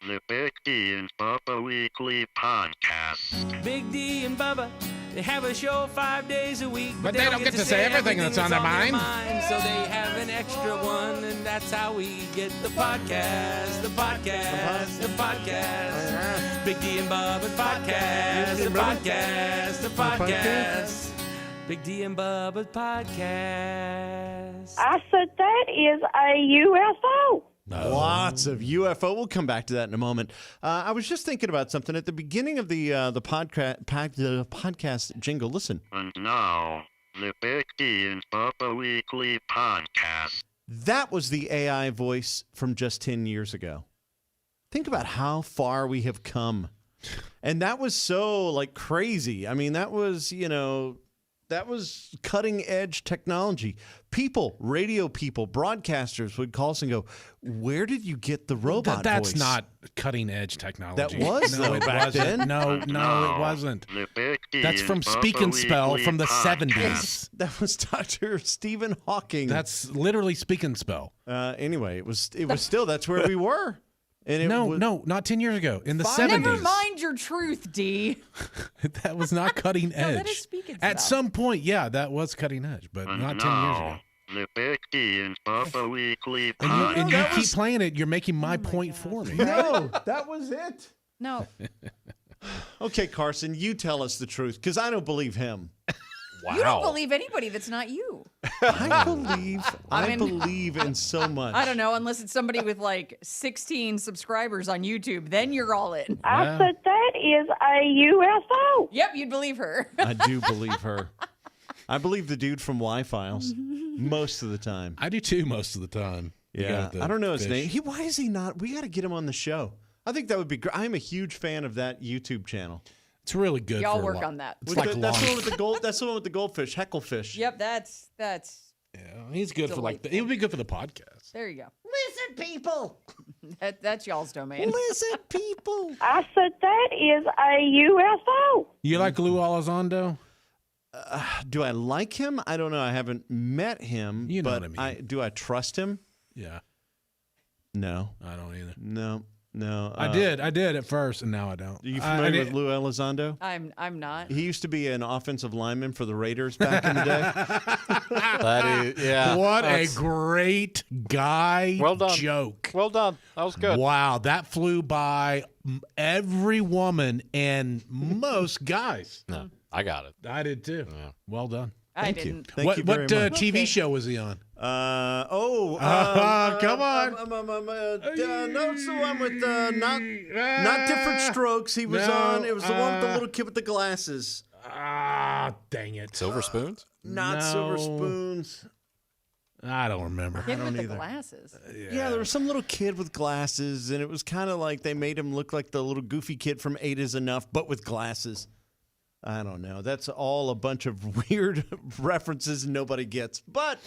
the Big D and Bubba Weekly Podcast. Big D and Bubba, they have a show 5 days a week. But they don't get to say everything that's on their mind. So they have an extra one, and that's how we get the podcast. The podcast. The podcast. Big D and Bubba podcast. The podcast. The podcast. Big D and Bubba podcast. I said that is a UFO. Lots of UFO. We'll come back to that in a moment. I was just thinking about something at the beginning of the podcast jingle. Listen. And now, the Big D and Bubba Weekly Podcast. That was the AI voice from just 10 years ago. Think about how far we have come. And that was so, crazy. I mean, that was, that was cutting-edge technology. People, radio people, broadcasters would call us and go, where did you get the robot That's voice? not cutting-edge technology. That was, though, back then. No, it wasn't. That's from Speak and Spell from the 70s. That was Dr. Stephen Hawking. That's literally Speak and Spell. Anyway, it was still, that's where we were. And No, not 10 years ago. In the 70s. Never mind your truth, D. That was not cutting edge. No, that is Speak and At Spell. some point, yeah, that was cutting edge, but not 10 years ago. The Big D and Bubba Weekly And Podcast. you keep playing it, you're making my point for me. No, that was it. No. Okay, Carson, you tell us the truth, because I don't believe him. Wow. You don't believe anybody that's not you. I believe in so much. I don't know, unless it's somebody with 16 subscribers on YouTube. Then you're all in. I said that is a UFO. Yep, you'd believe her. I do believe her. I believe the dude from Y-Files most of the time. I do too most of the time. Yeah, I don't know his name. Why is he not? We got to get him on the show. I think that would be great. I'm a huge fan of that YouTube channel. It's really good. Y'all for work on that. It's That's long. the one with the gold. That's the one with the goldfish, Hecklefish. Yep, that's. Yeah, he's good for he would be good for the podcast. There you go. Listen, people. That's y'all's domain. Listen, people. I said that is a UFO. You like Lou Alzando? Do I like him? I don't know. I haven't met him. You know but what I mean. Do I trust him? Yeah. No. I don't either. No. I did at first, and now I don't. Are you familiar with Lou Elizondo? I'm not. He used to be an offensive lineman for the Raiders back in the day. That is, yeah. What a great guy Well done. joke. Well done. That was good. Wow, that flew by every woman and most guys. No, I got it. I did too. Yeah. Well done. I didn't. Thank you very What much. TV show was he on? Come on. No, it's the one with not Different Strokes. He was on. It was the one with the little kid with the glasses. Dang it. Silver Spoons? Not Silver Spoons. I don't remember. Kid with the either. glasses. Yeah, there was some little kid with glasses, and it was kind of like they made him look like the little goofy kid from 8 is Enough, but with glasses. I don't know. That's all a bunch of weird references nobody gets, but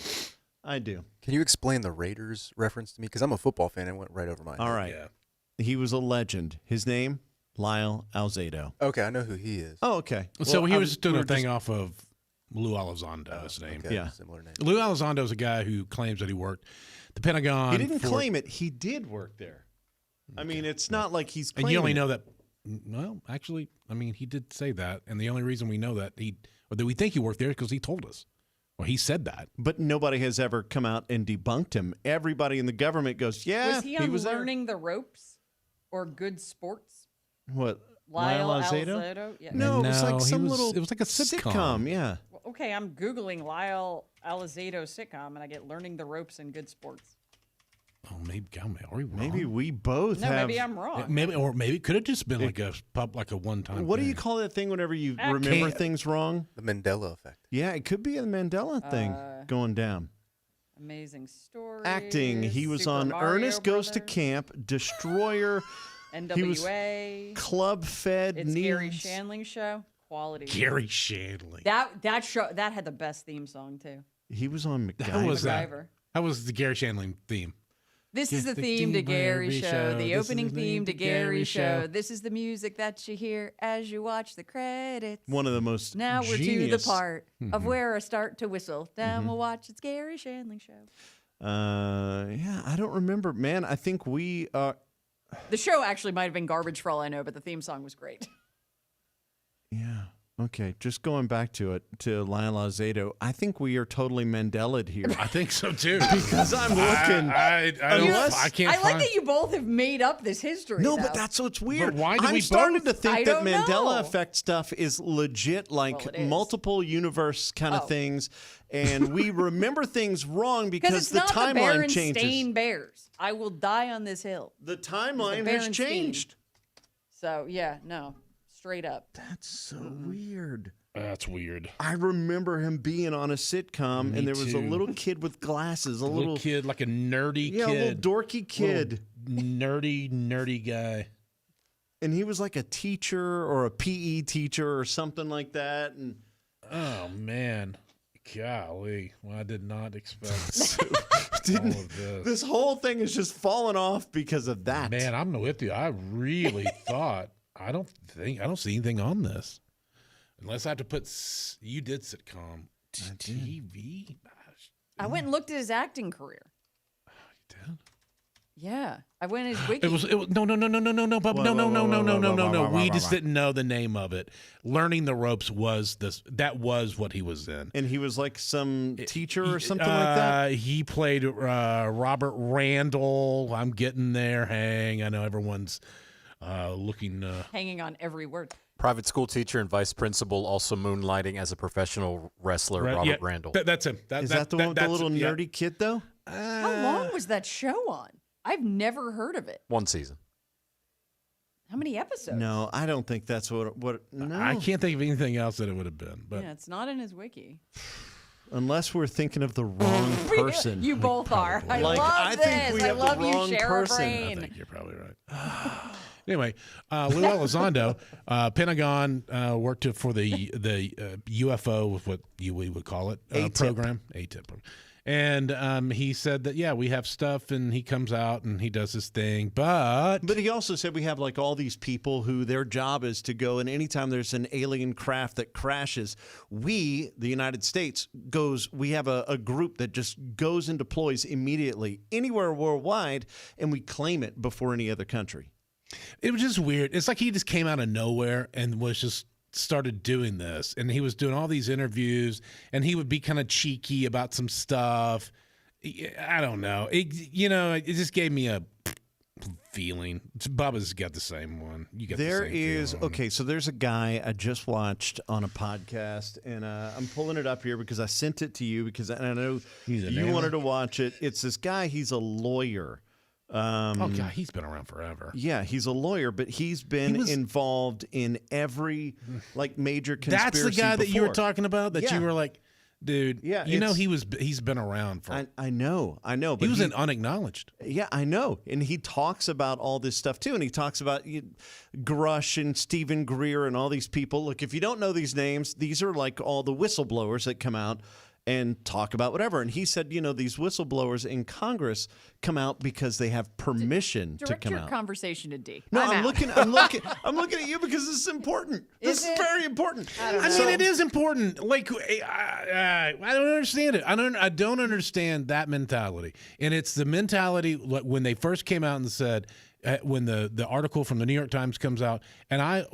I do. Can you explain the Raiders reference to me? Because I'm a football fan and it went right over my head. All right. Yeah. He was a legend. His name, Lyle Alzando. Okay, I know who he is. Oh, okay. So Well, he I was doing we a were thing just- off of Lou Elizondo, his name. Okay, Yeah. similar name. Lou Elizondo is a guy who claims that he worked the Pentagon. He didn't for- claim it. He did work there. I mean, it's not like he's And claiming you only it. know that. Well, actually, I mean, he did say that, and the only reason we know that that we think he worked there is because he told us. Well, he said that. But nobody has ever come out and debunked him. Everybody in the government goes, yeah, Was he on was there. Learning the Ropes or Good Sports? What? Lyle Alzado? Alzado? Yeah. No, it was No, like he some was- little it was like a sitcom. Yeah. Well, okay, I'm Googling Lyle Alzado sitcom, and I get Learning the Ropes and Good Sports. Oh, maybe are we wrong? Maybe we both No, have. maybe I'm wrong. Maybe it could have just been like a one-time. What do you thing. call that thing whenever you I remember can't- things wrong? The Mandela effect. Yeah, it could be a Mandela thing going down. Amazing Story. Acting. He was Super on Mario Ernest Goes to Brothers, Camp, Destroyer, He was NWA. Club Fed, It's Gary Needs. Shandling show. Quality. Gary Shandling? That show that had the best theme song too. He was on That MacGyver. was that. MacGyver. That was the Gary Shandling theme. This is Get the the theme to Gary Gary Show. Show. The This is opening the theme to Gary Gary Show. Show. This is the music that you hear as you watch the credits. One of the most Now we're genius. to the part of where I start to whistle. Now we'll watch It's Gary Shandling Show. Yeah, I don't remember. Man, I think we are. The show actually might have been garbage for all I know, but the theme song was great. Yeah. Okay, just going back to Lyle Alzando, I think we are totally Mandela'd here. I think so too. Because I'm looking. I can't. I like that you both have made up this history. No, though. but that's what's weird. But why do I'm we starting both? to think I that don't Mandela know. effect stuff is legit, like Well, it is. multiple universe kind of Oh. things, and we remember things wrong because because it's the not the timeline changes. Berenstain Bears. I will die on this hill. The timeline has Berenstain. changed. So yeah, no, straight up. That's so weird. That's weird. I remember him being on a sitcom, Me and there was a too. little kid with glasses, a Little kid, like a nerdy yeah, a little kid, dorky kid. nerdy guy. And he was like a teacher or a PE teacher or something like that. And Oh man, golly! Well, I did not expect didn't, all of this. this whole thing is just falling off because of that. Man, I'm with you. I really thought I don't see anything on this, unless I have to put. You did sitcom TV. I went and looked at his acting career. You did. Yeah, I went in his wiki. It was no, Bubba, no. We just didn't know the name of it. Learning the Ropes was this. That was what he was in. And he was like some teacher or something like that. He played Robert Randall. I'm getting there. I know everyone's looking. hanging on every word. Private school teacher and vice principal, also moonlighting as a professional wrestler, Robert Randall. That's him. Is that the one with the little nerdy kid though? How long was that show on? I've never heard of it. 1 season. How many episodes? No, I don't think that's what. No, I can't think of anything else that it would have been. But Yeah, it's not in his wiki. Unless we're thinking of the wrong person. You both are. I Like, love I this. think we I have the love you, wrong share person. a I brain. think you're probably right. Anyway, Lou Elizondo, Pentagon worked for the UFO, what we would call it, ATIP. program, ATIP. And he said that, we have stuff, and he comes out and he does his thing. But But he also said we have like all these people who their job is to go, and anytime there's an alien craft that crashes, we, the United States, we have a group that just goes and deploys immediately anywhere worldwide, and we claim it before any other country. it was just weird. It's like he just came out of nowhere and was just started doing this, and he was doing all these interviews, and he would be kind of cheeky about some stuff. I don't know. It just gave me a feeling. Bubba's got the same one. You got There the same is feeling. okay. So there's a guy I just watched on a podcast, and I'm pulling it up here because I sent it to you because I know He's a you nailer. wanted to watch it. It's this guy. He's a lawyer. Oh God, he's been around forever. Yeah, he's a lawyer, but he's been involved involved in every like major conspiracy. That's the guy that you were before. talking about. That Yeah. you were like, dude. Yeah, he's been around for. I know, but he was an unacknowledged. Yeah, I know. And he talks about all this stuff too. And he talks about Grush and Stephen Greer and all these people. Look, if you don't know these names, these are like all the whistleblowers that come out and talk about whatever. And he said, these whistleblowers in Congress come out because they have permission to Direct come your out. conversation to D. No, I'm I'm out. looking at you because this is important. This is it? very important. I mean, it is important. Like, I don't understand it. I don't understand that mentality. And it's the mentality when they first came out and said, when the article from the New York Times comes out, and I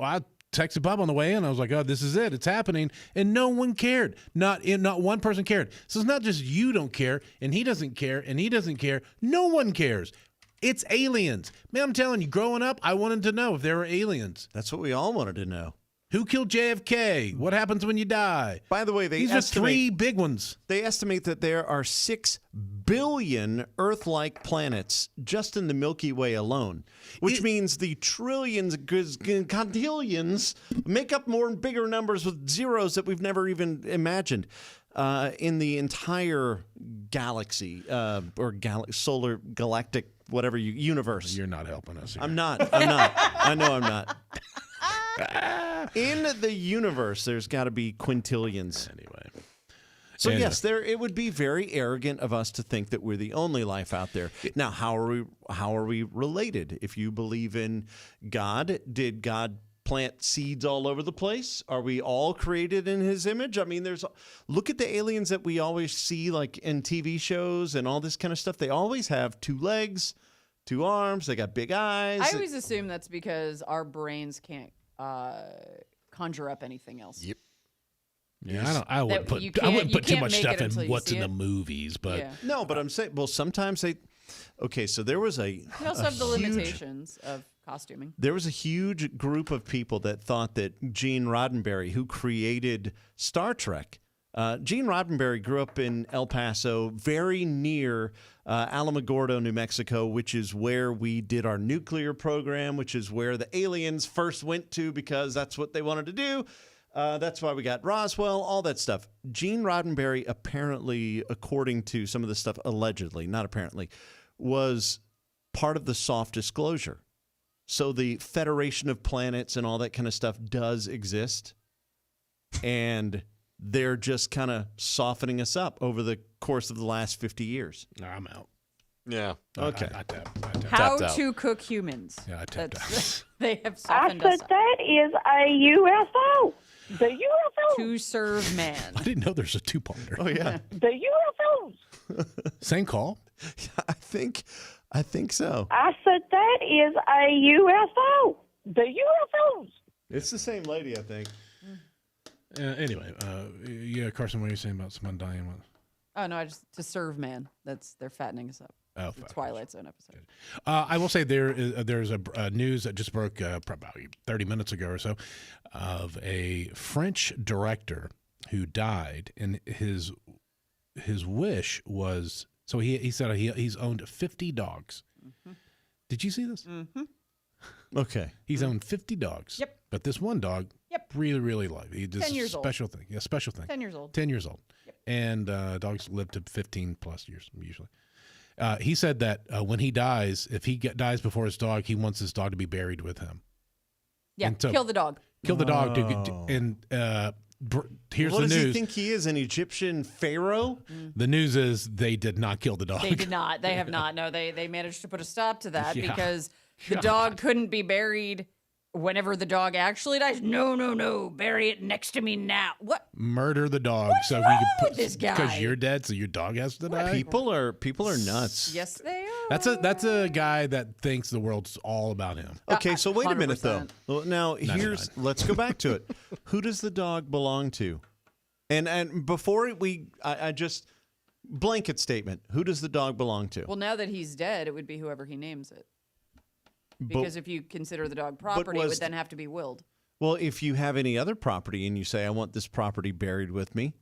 texted Bob on the way in. I was like, "Oh, this is it. It's happening," and no one cared. Not one person cared. So it's not just you don't care, and he doesn't care, and he doesn't care. No one cares. It's aliens, man. I'm telling you. Growing up, I wanted to know if there were aliens. That's what we all wanted to know. Who killed JFK? What happens when you die? By the way, These are three big ones. They estimate that there are 6 billion Earth-like planets just in the Milky Way alone, which means the trillions, quintillions make up more and bigger numbers with zeros that we've never even imagined in the entire galaxy or solar galactic whatever universe. You're not helping us here. I'm not. I know I'm not. In the universe, there's got to be quintillions. Anyway. So yes, it would be very arrogant of us to think that we're the only life out there. Now, how are we related? If you believe in God, did God plant seeds all over the place? Are we all created in his image? I mean, look at the aliens that we always see like in TV shows and all this kind of stuff. They always have 2 legs, 2 arms. They got big eyes. I always assume that's because our brains can't conjure up anything else. Yep. Yeah, I wouldn't put too much stuff in what's in the movies, but no, but I'm saying, well, sometimes they. Okay, so there was a. You also have the limitations of costuming. There was a huge group of people that thought that Gene Roddenberry, who created Star Trek, Gene Roddenberry grew up in El Paso, very near Alamogordo, New Mexico, which is where we did our nuclear program, which is where the aliens first went to because that's what they wanted to do. That's why we got Roswell, all that stuff. Gene Roddenberry apparently, according to some of the stuff, allegedly, not apparently, was part of the soft disclosure. So the Federation of Planets and all that kind of stuff does exist. And they're just kind of softening us up over the course of the last 50 years. No, I'm out. Yeah. Okay. I tapped How out. to cook humans. Yeah, I tapped out. They have I softened us said up. that is a UFO. The UFO. To serve man. I didn't know there's a 2-parter. Oh, yeah. The UFOs. Same call. I think so. I said that is a UFO. The UFOs. It's the same lady, I think. Anyway, yeah, Carson, what are you saying about someone dying? Oh no, to serve man. They're fattening us up. Oh, The Twilight Zone episode. I will say there's a news that just broke about 30 minutes ago or so of a French director who died, and his wish was he said he's owned 50 dogs. Mm-hmm. Did you see this? Mm-hmm. Okay. He's owned 50 dogs. Yep. But this one dog, really liked. He does 10 years old. special thing. Yeah, special thing. 10 years old. 10 years old. Yep. And dogs live to 15 plus years usually. He said that when he dies, if he dies before his dog, he wants his dog to be buried with him. Yeah, And so- kill the dog. Kill the dog. And here's What the does news. he think he is, an Egyptian pharaoh? The news is they did not kill the dog. They did not. They have not. No, they managed to put a stop to that Yeah. because the dog couldn't be buried whenever the dog actually dies. No. Bury it next to me now. What? Murder the dog What's so he wrong could with this guy? because you're dead, so your dog has to die. People are nuts. Yes, they are. That's a guy that thinks the world's all about him. Okay, so wait a minute though. 100%. Well, now let's go back to it. Who does the dog belong to? And before I just blanket statement. Who does the dog belong to? Well, now that he's dead, it would be whoever he names it. Because if you consider the dog property, it was would then have to be willed. Well, if you have any other property and you say, I want this property buried with me,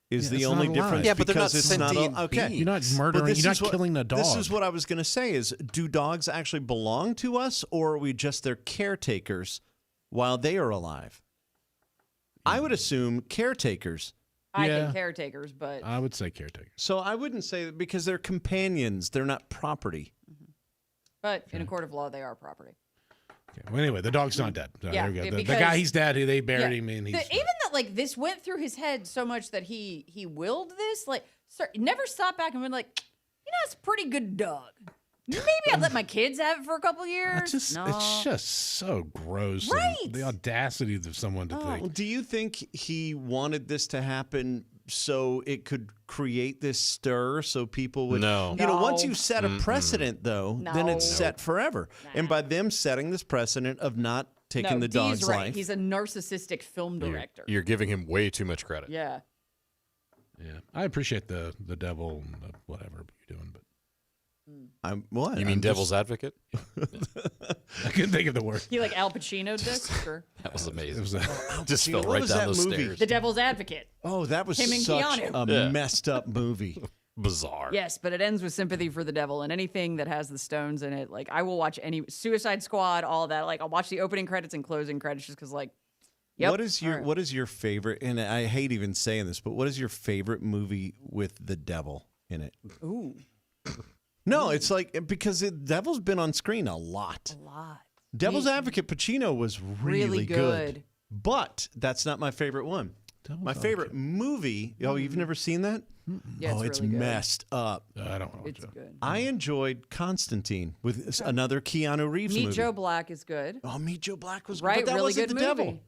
is the it's only not difference alive. Yeah, but they're not because it's not sentient okay. beings. You're not But murdering. this You're is not killing the dog. This is what I was going to say is, do dogs actually belong to us, or are we just their caretakers while they are alive? I would assume caretakers. I Yeah. think caretakers, but I would say caretaker. So I wouldn't say that because they're companions. They're not property. in a court of law, they are property. Okay. Well, anyway, the dog's not dead. So Yeah, there we go. The because- guy, he's dead. They buried Yeah. him, and he's Even that, like, this went through his head so much that he willed this. Like, sir, never stopped back and been like, it's a pretty good dog. Maybe I'd let my kids have it for a couple years. It's just so gross. and Right. The audacity of someone to Well, think. do you think he wanted this to happen so it could create this stir so people would No. You know, once No. you set a precedent though, then it's No. set forever. And by them setting this precedent of not taking the dog's Dee's right. life. He's a narcissistic film director. You're giving him way too much credit. Yeah. Yeah, I appreciate the devil and the whatever you're doing, but I'm what? You mean I'm devil's advocate? I couldn't think of the word. He like Al Pacino'd this? Sure. That was amazing. It was Just Pacino. fell What right was down that those movie? stairs. The Devil's Advocate. Oh, that was Him and such Keanu. a Yeah. messed up movie. Bizarre. Yes, but it ends with sympathy for the devil and anything that has the stones in it. Like, I will watch any Suicide Squad, all that. Like, I'll watch the opening credits and closing credits just because, like, yep. What is your favorite, and I hate even saying this, but what is your favorite movie with the devil in it? Ooh, No, it's like because the devil's been on screen a lot. a lot. Devil's Advocate Pacino was really good. But that's not my favorite one. My favorite movie. Oh, you've never seen that? Yeah, Oh, it's it's really good. messed up. I don't know. It's good. I enjoyed Constantine with another Keanu Reeves Meet movie. Joe Black is good. Oh, Meet Joe Black was Right, but that really wasn't good the movie. devil.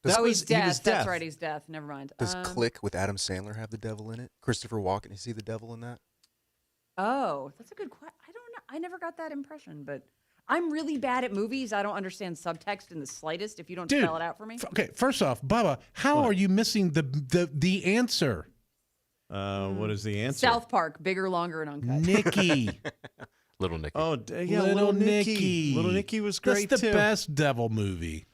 That Oh, was, he's death. He was That's death. right, he's death. Never mind. Does Click with Adam Sandler have the devil in it? Christopher Walken, you see the devil in that? Oh, that's a good question. I don't know. I never got that impression, but I'm really bad at movies. I don't understand subtext in the slightest if you don't spell it out for me. Okay, first off, Bubba, how are you missing the answer? What is the answer? South Park, bigger, longer, and uncut. Nikki. Little Nicky. Oh, yeah, Little Nicky. Little Nicky was great, That's the too. best devil movie.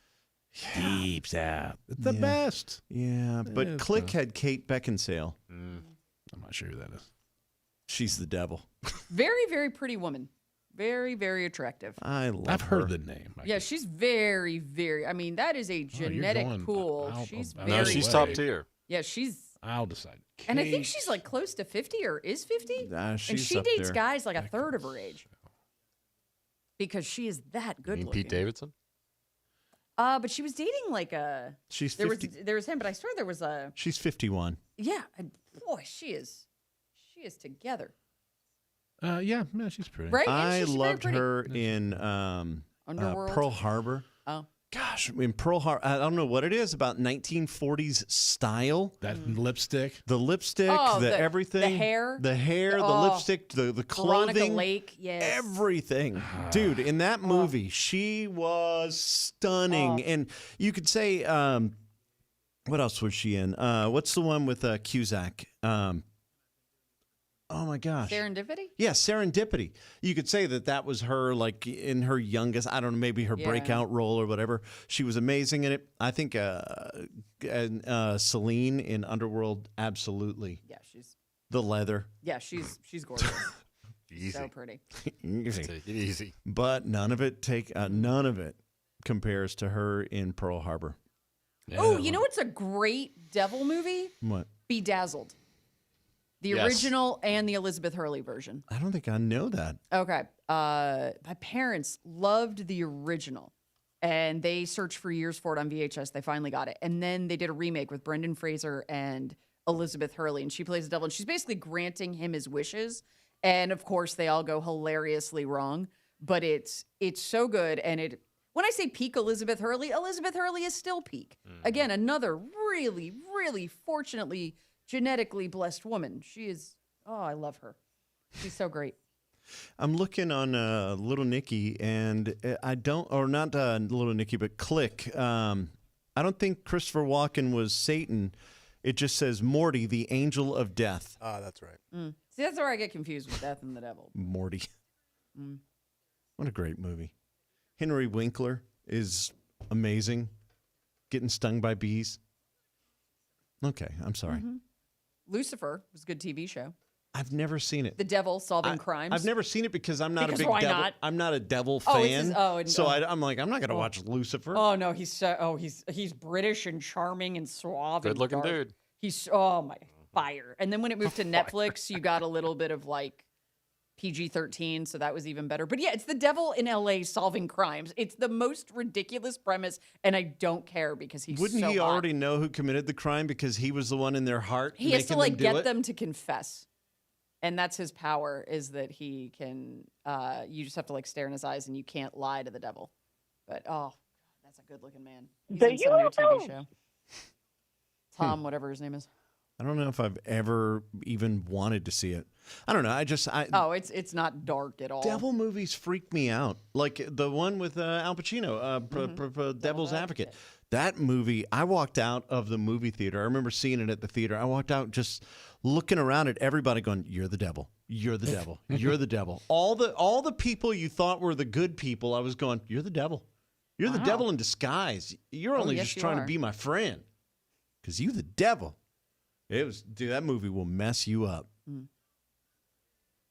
Deep South. It's the best. Yeah, but Click had Kate Beckinsale. I'm not sure who that is. She's the devil. Very, very pretty woman. Very, very attractive. I've heard the name. Yeah, she's very, very. I mean, that is a genetic pool. She's top tier. Yeah, she's. I'll decide. And I think she's like close to 50 or is 50. And she up dates there. guys like a third of her age. Because she is that good You mean looking. Pete Davidson? But she was dating like a. She's there 50. was there was him, but I swear there was a. She's 51. Yeah, and boy, she is together. Yeah, she's pretty. Right? Yeah, I she's very loved pretty. her in Underworld? Pearl Harbor. Oh. Gosh, in Pearl Harbor, I don't know what it is about 1940s style. That lipstick. The lipstick, Oh, the the everything. hair. The hair, the Oh. lipstick, the Veronica clothing. Lake, yes. Everything. Dude, in that movie, she was stunning. And you could say, what else was she in? What's the one with Cusack? Oh my gosh. Serendipity? Yeah, Serendipity. You could say that was her, like in her youngest, I don't know, maybe her breakout role or whatever. She was amazing in it. I think Celine in Underworld, absolutely. Yeah, she's. The leather. Yeah, she's gorgeous. Easy. So pretty. Easy. Take it easy. But none of it compares to her in Pearl Harbor. Yeah, Oh, you know what's a great devil movie? What? Bedazzled. The Yes. original and the Elizabeth Hurley version. I don't think I know that. Okay. My parents loved the original, and they searched for years for it on VHS. They finally got it. And then they did a remake with Brendan Fraser and Elizabeth Hurley, and she plays the devil, and she's basically granting him his wishes. And, of course, they all go hilariously wrong, but it's so good. And when I say peak Elizabeth Hurley is still peak. Again, another really, really fortunately genetically blessed woman. She is, I love her. She's so great. I'm looking on Little Nicky, and not Little Nicky, but Click. I don't think Christopher Walken was Satan. It just says Morty, the angel of death. Ah, that's right. See, that's where I get confused with Death and the Devil. Morty. What a great movie. Henry Winkler is amazing. Getting stung by bees. Okay, I'm sorry. Lucifer was a good TV show. I've never seen it. The Devil solving crimes. I've never seen it because I'm not Because a big why devil. not? I'm not a devil Oh, it's fan. I'm like, I'm not going to watch Lucifer. Oh no, he's British and charming and suave. Good looking and dark. dude. He's my fire. And then when it moved to Netflix, you got a little bit of like PG-13, so that was even better. But yeah, it's the devil in LA solving crimes. It's the most ridiculous premise, and I don't care because he's Wouldn't so he hot. already know who committed the crime because he was the one in their heart? He has to making like them do get it? them to confess. And that's his power, is that he can you just have to like stare in his eyes and you can't lie to the devil. But that's a good looking man. He's in some new TV show. Tom, whatever his name is. I don't know if I've ever even wanted to see it. I don't know. It's not dark at all. Devil movies freak me out. Like the one with Al Pacino, Devil's Advocate. That movie, I walked out of the movie theater. I remember seeing it at the theater. I walked out just looking around at everybody going, "You're the devil. You're the devil. You're the devil." All the people you thought were the good people, I was going, "You're the devil. You're the devil in disguise. You're only yes, just you trying are. to be my friend. Because you the devil." Dude, that movie will mess you up. The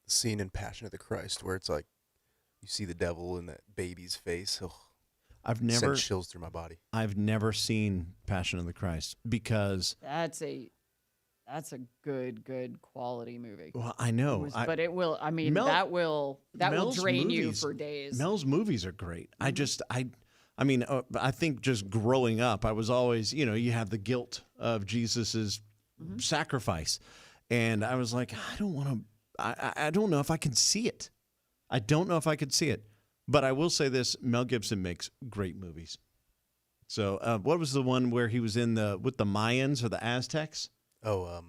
scene in Passion of the Christ where it's like you see the devil in that baby's face. Oh, I've sent never chills through my body. I've never seen Passion of the Christ because That's a good quality movie. well, I know, But it will. I mean, Mel- that will Mel's drain you movies- for days. Mel's movies are great. I think just growing up, I was always, you have the guilt of Jesus's sacrifice, and I was like, I don't want to. I don't know if I can see it. I don't know if I could see it. But I will say this: Mel Gibson makes great movies. So, what was the one where he was with the Mayans or the Aztecs? Oh,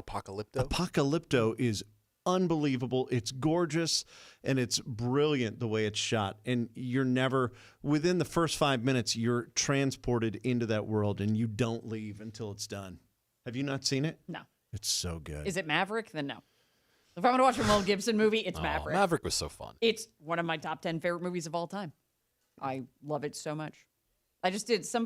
Apocalypto. Apocalypto is unbelievable. It's gorgeous, and it's brilliant the way it's shot. And you're never, within the first 5 minutes, you're transported into that world, and you don't leave until it's done. Have you not seen it? No. It's so good. Is it Maverick? Then no. If I'm going to watch a Mel Gibson movie, it's Maverick. Maverick was so fun. It's one of my top 10 favorite movies of all time. I love it so much. I just did, some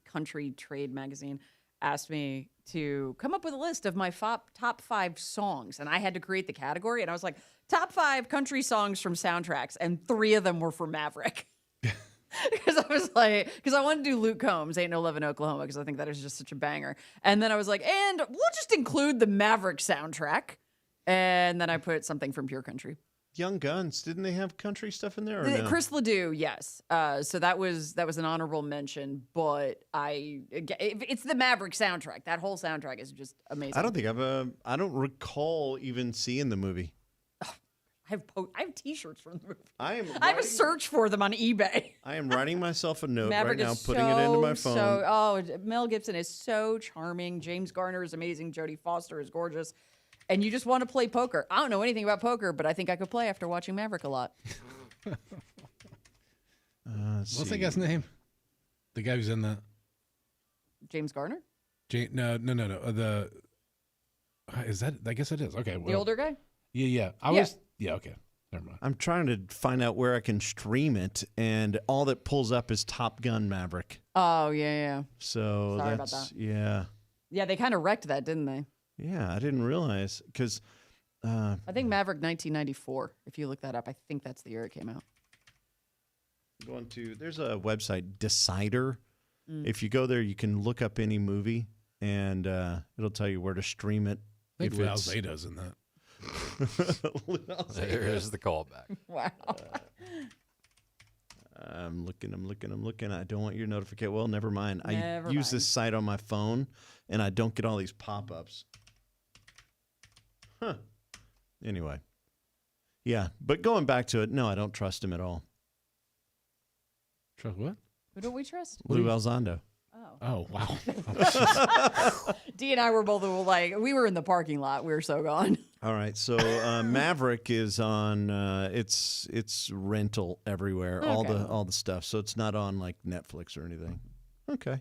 country trade magazine asked me to come up with a list of my top 5 songs, and I had to create the category, and I was like, top 5 country songs from soundtracks, and 3 of them were for Maverick. Because I wanted to do Luke Combs, Ain't No Love in Oklahoma, because I think that is just such a banger. And then I was like, and we'll just include the Maverick soundtrack. And then I put something from Pure Country. Young Guns, didn't they have country stuff in there? Or no? Chris Ledoux, yes. So that was an honorable mention, but it's the Maverick soundtrack. That whole soundtrack is just amazing. I don't recall even seeing the movie. I have T-shirts from the movie. I have a search for them on eBay. I am writing myself a note Maverick right now, is putting it into my phone. Mel Gibson is so charming. James Garner is amazing. Jodie Foster is gorgeous. And you just want to play poker. I don't know anything about poker, but I think I could play after watching Maverick a lot. What's that guy's name? The guy who's in the James Garner? No. Is that? I guess it is. Okay. Well, the older guy? Yeah. Yeah. Okay. Never mind. I'm trying to find out where I can stream it, and all that pulls up is Top Gun Maverick. Oh yeah. So sorry about that. Yeah. Yeah, they kind of wrecked that, didn't they? Yeah, I didn't realize because I think Maverick 1994. If you look that up, I think that's the year it came out. There's a website, Decider. If you go there, you can look up any movie, and it'll tell you where to stream it. I think Lyle Alo's in that. There's the callback. Wow. I'm looking. I don't want your notification. Well, never mind. I use this site on my phone, and I don't get all these pop-ups. Huh. Anyway. Yeah, but going back to it, no, I don't trust him at all. Trust what? Who don't we trust? Lou Alzando. Oh, wow. D and I were both like, we were in the parking lot. We were so gone. All right, so Maverick is on. It's rental everywhere. Okay. All the stuff. So it's not on like Netflix or anything. Okay,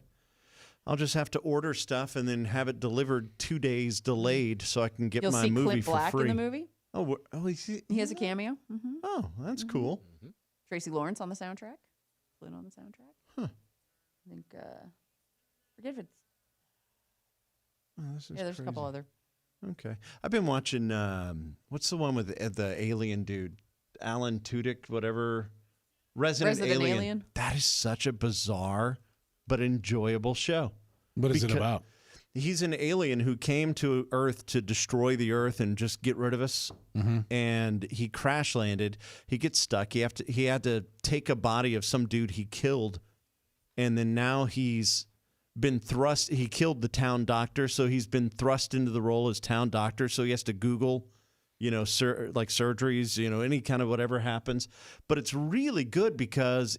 I'll just have to order stuff and then have it delivered 2 days delayed so I can get You'll my see movie Clint for Black free. in the movie. He has a cameo. Mm-hmm. Oh, that's cool. Tracy Lawrence on the soundtrack. Clint on the soundtrack. Huh. I think. Forget if it's. This is there's a couple other. Okay, I've been watching. What's the one with the alien dude, Alan Tudyk, whatever. Resident Alien. That is such a bizarre but enjoyable show. What is it about? He's an alien who came to Earth to destroy the Earth and just get rid of us. Mm-hmm. And he crash landed. He gets stuck. He had to take a body of some dude he killed, and then now he's been thrust. He killed the town doctor, so he's been thrust into the role as town doctor. So he has to Google, like surgeries, any kind of whatever happens. But it's really good because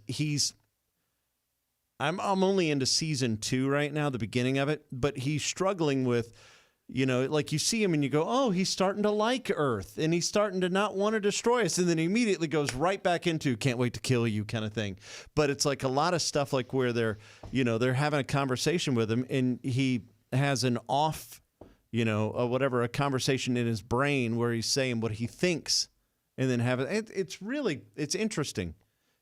I'm only into season 2 right now, the beginning of it, but he's struggling with, like you see him and you go, oh, he's starting to like Earth and he's starting to not want to destroy us. And then he immediately goes right back into can't wait to kill you kind of thing. But it's like a lot of stuff like where they're having a conversation with him and he has an off, a conversation in his brain where he's saying what he thinks and then it's interesting.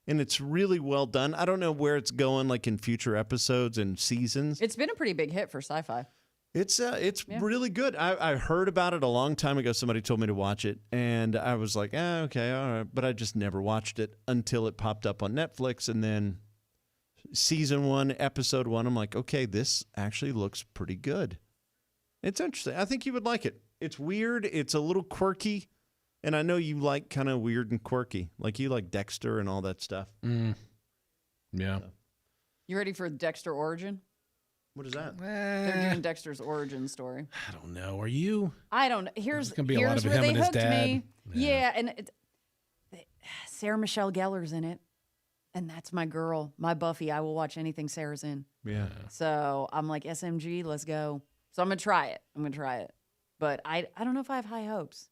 And it's really well done. I don't know where it's going, like in future episodes and seasons. It's been a pretty big hit for sci-fi. It's really good. I heard about it a long time ago. Somebody told me to watch it, and I was like, okay, all right. But I just never watched it until it popped up on Netflix. And then season 1, episode 1, I'm like, okay, this actually looks pretty good. It's interesting. I think you would like it. It's weird. It's a little quirky. And I know you like kind of weird and quirky. Like you like Dexter and all that stuff. Yeah. You ready for Dexter Origin? What is that? They're doing Dexter's origin story. I don't know. Are you? I don't. Here's gonna be a lot of where him they and his hooked dad. me. Yeah, and Sarah Michelle Gellar's in it, and that's my girl, my Buffy. I will watch anything Sarah's in. Yeah. So I'm like, SMG, let's go. So I'm gonna try it. But I don't know if I have high hopes.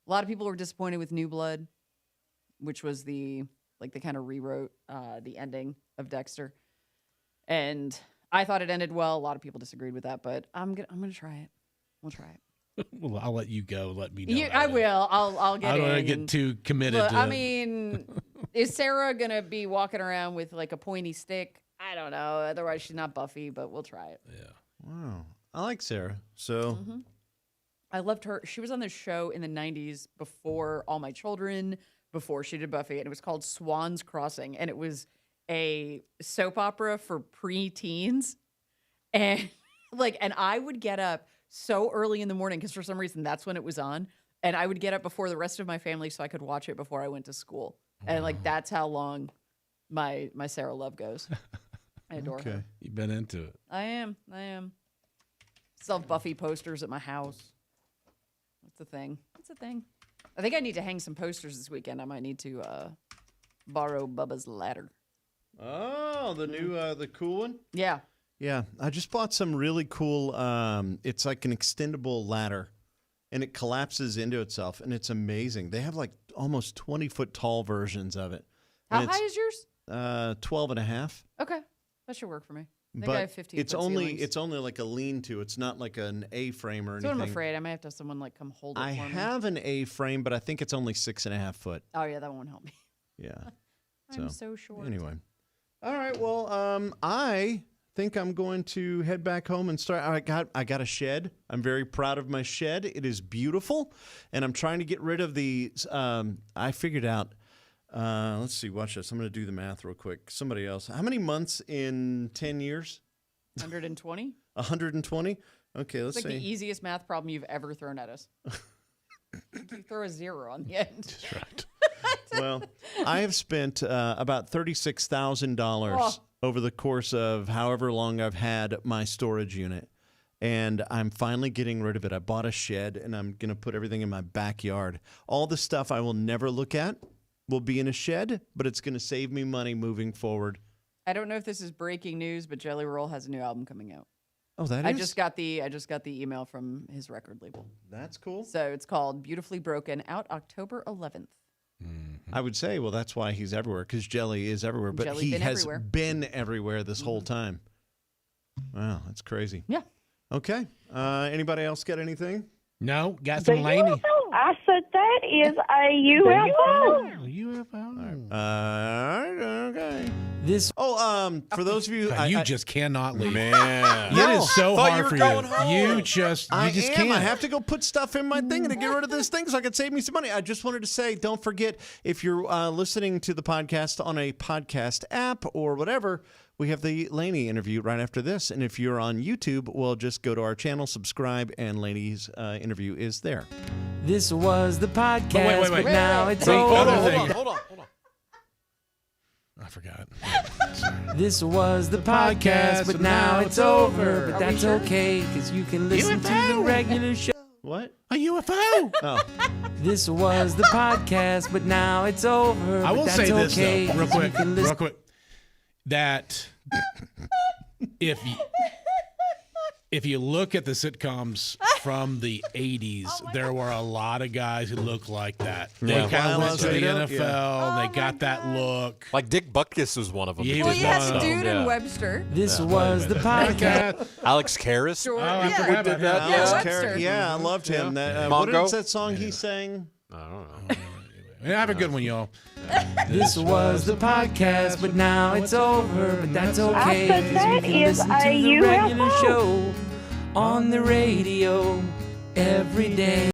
A lot of people were disappointed with New Blood, which was they kind of rewrote the ending of Dexter. And I thought it ended well. A lot of people disagreed with that, but I'm gonna try it. We'll try it. Well, I'll let you go. Let me know. I will. I'll get I in. don't want to get too committed Look, to I mean, is Sarah going to be walking around with like a pointy stick? I don't know. Otherwise, she's not Buffy, but we'll try it. Yeah. Wow. I like Sarah. So I loved her. She was on this show in the 90s before All My Children, before she did Buffy, and it was called Swan's Crossing, and it was a soap opera for preteens. And and I would get up so early in the morning because for some reason that's when it was on, and I would get up before the rest of my family so I could watch it before I went to school. And that's how long my Sarah love goes. I adore her. You've been into it. I am. Still have Buffy posters at my house. That's the thing. I think I need to hang some posters this weekend. I might need to borrow Bubba's ladder. Oh, the new, the cool one? Yeah. Yeah, I just bought some really cool, it's like an extendable ladder, and it collapses into itself, and it's amazing. They have like almost 20-foot tall versions of it. How high is yours? 12 and a half. Okay. That should work for me. I think But I have 15 it's only like a lean-to. It's not like an A-frame or That's what anything. I'm afraid. I might have to have someone come hold it I for me. have an A-frame, but I think it's only 6.5 foot. Oh, yeah, that won't help me. Yeah. I'm so short. Anyway. All right, well, I think I'm going to head back home and start. I got a shed. I'm very proud of my shed. It is beautiful, and I'm trying to get rid of the. I figured out. Let's see. Watch this. I'm going to do the math real quick. Somebody else. How many months in 10 years? 120? 120. Okay, let's It's see. the easiest math problem you've ever thrown at us. You throw a 0 on the end. That's right. Well, I have spent about $36,000 over the course of however long I've had my storage unit, and I'm finally getting rid of it. I bought a shed, and I'm going to put everything in my backyard. All the stuff I will never look at will be in a shed, but it's going to save me money moving forward. I don't know if this is breaking news, but Jelly Roll has a new album coming out. Oh, that is? I just got the email from his record label. That's cool. So it's called Beautifully Broken, out October 11th. I would say, well, that's why he's everywhere, because Jelly is everywhere, but Jelly he been has everywhere. been everywhere this whole time. Wow, that's crazy. Yeah. Okay. Anybody else got anything? No, got some Laney. I said that is a UFO. Okay. This. For those of you, You just cannot leave. Man. It is so Thought hard you were for going you. home. You just I can't. have to go put stuff in my thing to get rid of this thing so I can save me some money. I just wanted to say, don't forget, if you're listening to the podcast on a podcast app or whatever, we have the Lainey interview right after this. And if you're on YouTube, well, just go to our channel, subscribe, and Lainey's interview is there. This was the podcast, wait. but now it's Wait, over. other thing. Hold on. I forgot. This was the podcast, but now it's over. But that's okay, because you can listen to the regular show. What? A UFO. Oh. This was the podcast, but now it's over. I but will that's say this, okay, though, real 'cause you quick, can listen- real quick, that if you look at the sitcoms from the 80s, there were a lot of guys who looked like that. They Yeah. kind of went to the Alando, NFL, and they got that look. Like Dick Butkus was one of them. He He Well, was did yeah, one the of them. dude in Webster. This was the podcast. Alex Karras. Sure. Oh, I yeah. forgot about that. Alex Webster. Carrot. Yeah, I loved him. That, what Mongo? is that song he sang? I don't know. Yeah, have a good one, y'all. This was the podcast, but now it's over. But that's okay, I said 'cause that you can is listen a to the regular UFO. show on the radio every day.